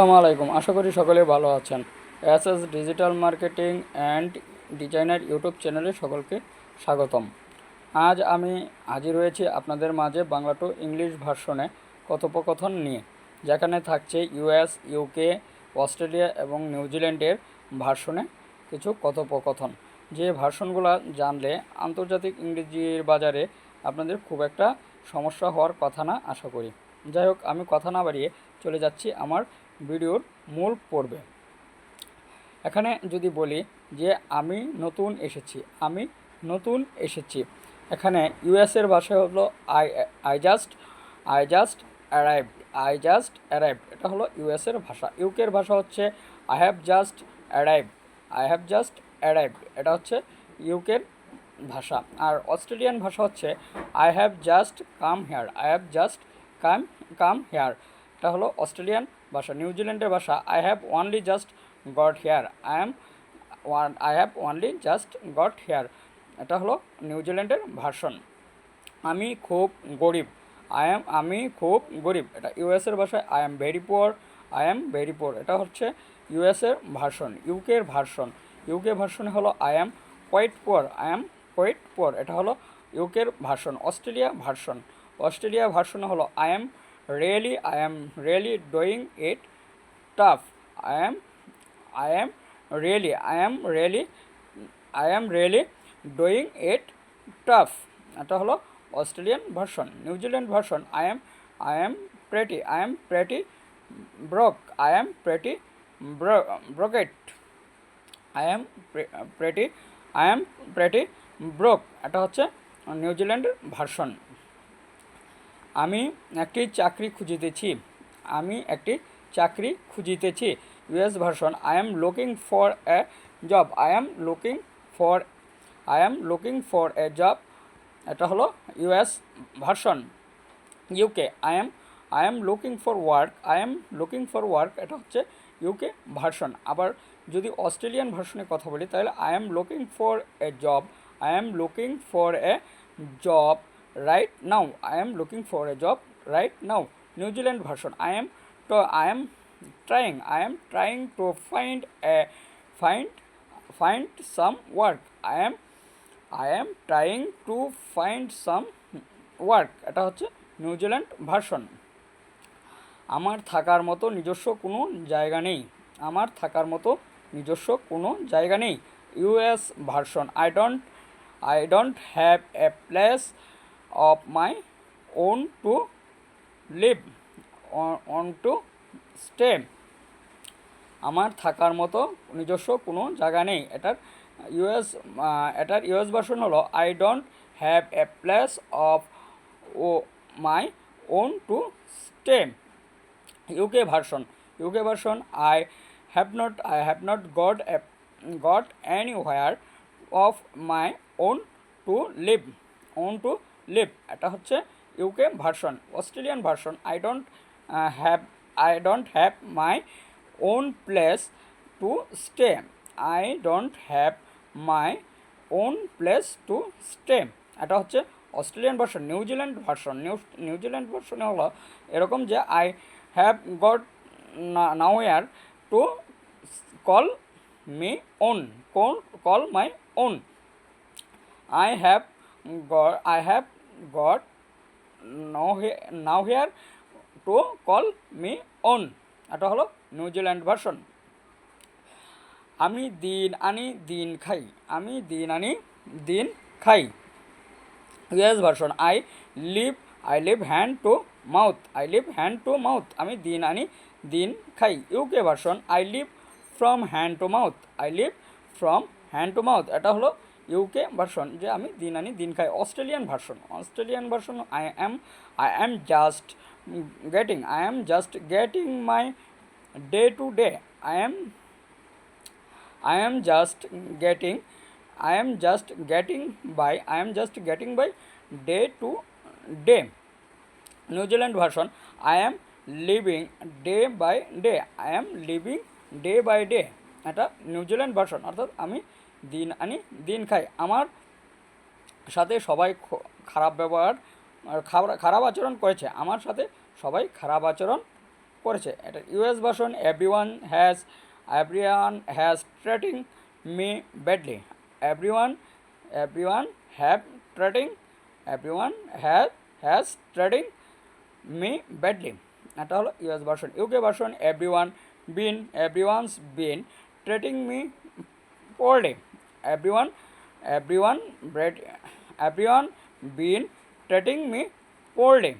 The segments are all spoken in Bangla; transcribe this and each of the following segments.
আসসালামু আলাইকুম। আশা করি সকলে ভালো আছেন। SS digital marketing and designer YouTube চ্যানেলে সকলকে স্বাগতম। আজ আমি হাজির হয়েছি আপনাদের মাঝে বাংলা টু ইংলিশ ভার্সনে কথোপকথন নিয়ে, যেখানে থাকছে ইউএস, ইউকে, অস্ট্রেলিয়া এবং নিউজিল্যান্ডের ভার্সনে কিছু কথোপকথন, যে ভার্সনগুলো জানলে আন্তর্জাতিক ইংরেজির বাজারে আপনাদের খুব একটা সমস্যা হওয়ার কথা না আশা করি। যাই হোক, আমি কথা না বাড়িয়ে চলে যাচ্ছি আমার ভিডিওর মূল পর্বে। এখানে যদি বলি যে আমি নতুন এসেছি, এখানে ইউএসের ভাষা হলো আই জাস্ট অ্যারাইভড, এটা হলো ইউএসের ভাষা। ইউকের ভাষা হচ্ছে আই হ্যাভ জাস্ট অ্যারাইভড, এটা হচ্ছে ইউকের ভাষা। আর অস্ট্রেলিয়ান ভাষা হচ্ছে I have just come here, এটা হলো অস্ট্রেলিয়ান ভাষা। নিউজিল্যান্ডের ভাষা I have only just got here, এটা হলো নিউজিল্যান্ডের ভার্সন। আমি খুব গরিব, আমি খুব গরিব, এটা ইউএসের ভাষায় আই এম ভেরি পুয়ার, এটা হচ্ছে ইউএসের ভার্সন। ইউকের ভার্সনে হলো আই এম কোয়াইট পুয়ার, এটা হলো ইউকের ভার্সন। অস্ট্রেলিয়া ভার্সনে হলো I am really doing it tough, I am really doing it tough, এটা হলো Australian version. New Zealand version I am pretty broke, I am pretty broke, এটা হচ্ছে নিউজিল্যান্ডের ভার্সন। আমি একটি চাকরি খুঁজিতেছি, US version I am looking for a job, I am looking for a job, এটা হলো US version. UK I am looking for work, এটা হচ্ছে ইউকে ভার্সন। আবার যদি অস্ট্রেলিয়ান ভার্সনের কথা বলি তাহলে I am looking for a job right now, New Zealand version I am trying to find some work, I am trying to find some work, এটা হচ্ছে নিউজিল্যান্ড ভার্সন। আমার থাকার মতো নিজস্ব কোনো জায়গা নেই, US version I don't have a place of my own to live to stay, আমার থাকার মতো নিজস্ব কোনো জায়গা নেই, এটার ইউএস ভার্সন হলো I don't have a place of my own to stay. UK version I have not got anywhere of my own to live, এটা হচ্ছে UK version. Australian version I don't have my own place to stay, এটা হচ্ছে অস্ট্রেলিয়ান ভার্সন। নিউজিল্যান্ড ভার্সনে হলো এরকম যে I have got nowhere to call my own, I have got nowhere to call me own, এটা হলো নিউজিল্যান্ড ভার্সন। আমি দিন আনি দিন খাই, US version I live hand to mouth, আমি দিন আনি দিন খাই। UK version I live from hand to mouth, এটা হলো ইউকে ভার্সন, যে আমি দিন আনি দিন খাই। Australian version I am just getting my day to day, I am just getting by day to day. New Zealand version I am living day by day, এটা নিউজিল্যান্ড ভার্সন, অর্থাৎ আমি দিন আনি দিন খাই। আমার সাথে সবাই খারাপ আচরণ করেছে, করেছে। এটা US version, everyone has treating me badly. Everyone have treating everyone has treating me badly. এটা হলো US version. UK version, everyone's been treating me poorly. Everyone everyone everyone been treating me poorly.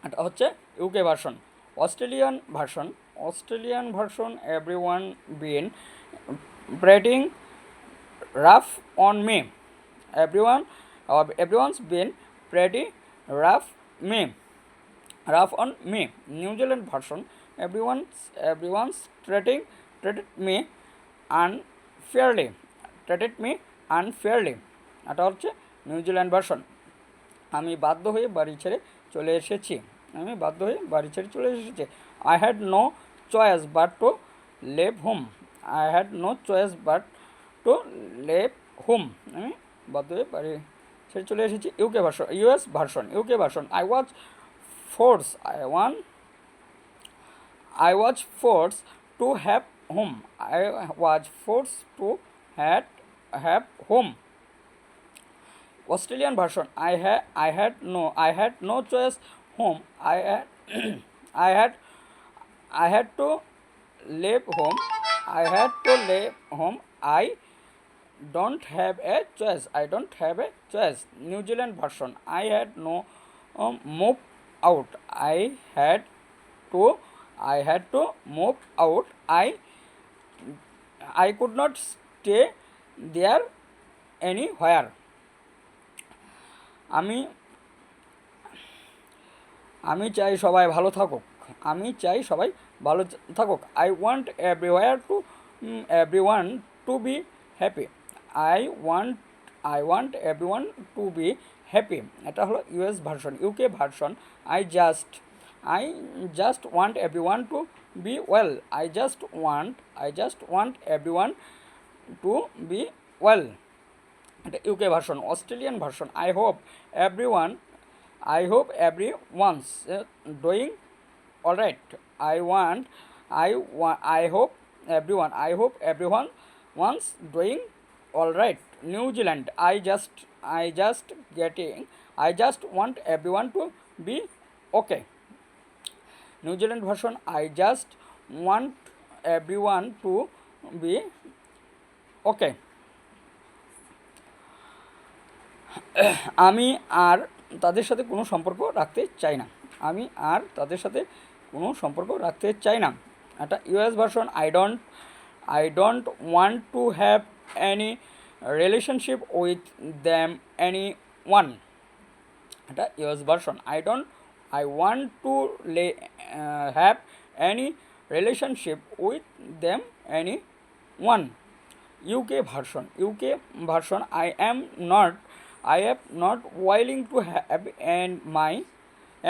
এটা হচ্ছে UK version. Australian version, everyone been treating rough on me. everyone's been pretty rough on me. New Zealand version, everyone's treated me unfairly. এটা হচ্ছে নিউজিল্যান্ড ভার্সন। আমি বাধ্য হয়ে বাড়ি ছেড়ে চলে এসেছি। I had no choice but to leave home. আমি বাধ্য হয়ে বাড়ি ছেড়ে চলে এসেছি। US version, I was forced to have home. Australian version, I had no choice home. I had to leave home. I don't have a choice. New Zealand version, I had no move out. I had to move out. I could not stay there anywhere. আমি চাই সবাই ভালো থাকুক। I want everyone to be happy. I want everyone to be happy. এটা হলো US version. UK version, I just want everyone to be well. I just want everyone to be well. এটা UK version. Australian version, I hope everyone's doing all right. I hope everyone's doing all right. New Zealand, I just want everyone to be okay. New Zealand version, I just want everyone to be okay. আমি আর তাদের সাথে কোনো সম্পর্ক রাখতে চাই না। এটা US version, I don't want to have any relationship with them anyone. এটা US version, I want to have any relationship with them anyone. UK version, I am not willing to have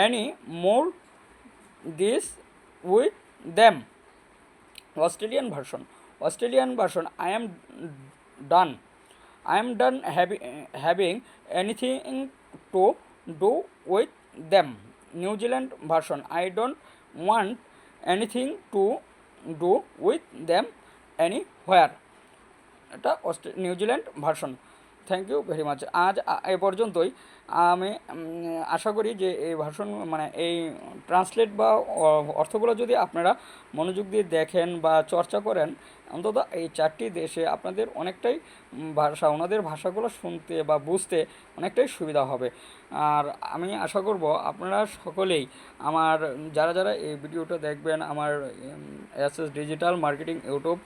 any more this with them. Australian version, I am done having anything to do with them. New Zealand version, I don't want anything to do with them anywhere. এটা New Zealand version. Thank you very much. আজ এ পর্যন্তই। আমি আশা করি যে এই ভার্সন মানে এই ট্রান্সলেট বা অর্থগুলো যদি আপনারা মনোযোগ দিয়ে দেখেন বা চর্চা করেন, অন্তত এই 4টি দেশে আপনাদের অনেকটাই ওনাদের ভাষাগুলো শুনতে বা বুঝতে অনেকটাই সুবিধা হবে। আর আমি আশা করব আপনারা সকলেই আমার যারা এই ভিডিওটা দেখবেন, আমার SS digital marketing YouTube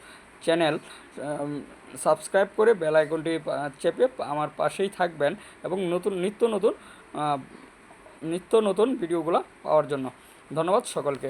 channel subscribe করে বেল আইকনটি চেপে আমার পাশেই থাকবেন এবং নিত্য নতুন ভিডিওগুলো পাওয়ার জন্য। ধন্যবাদ সকলকে।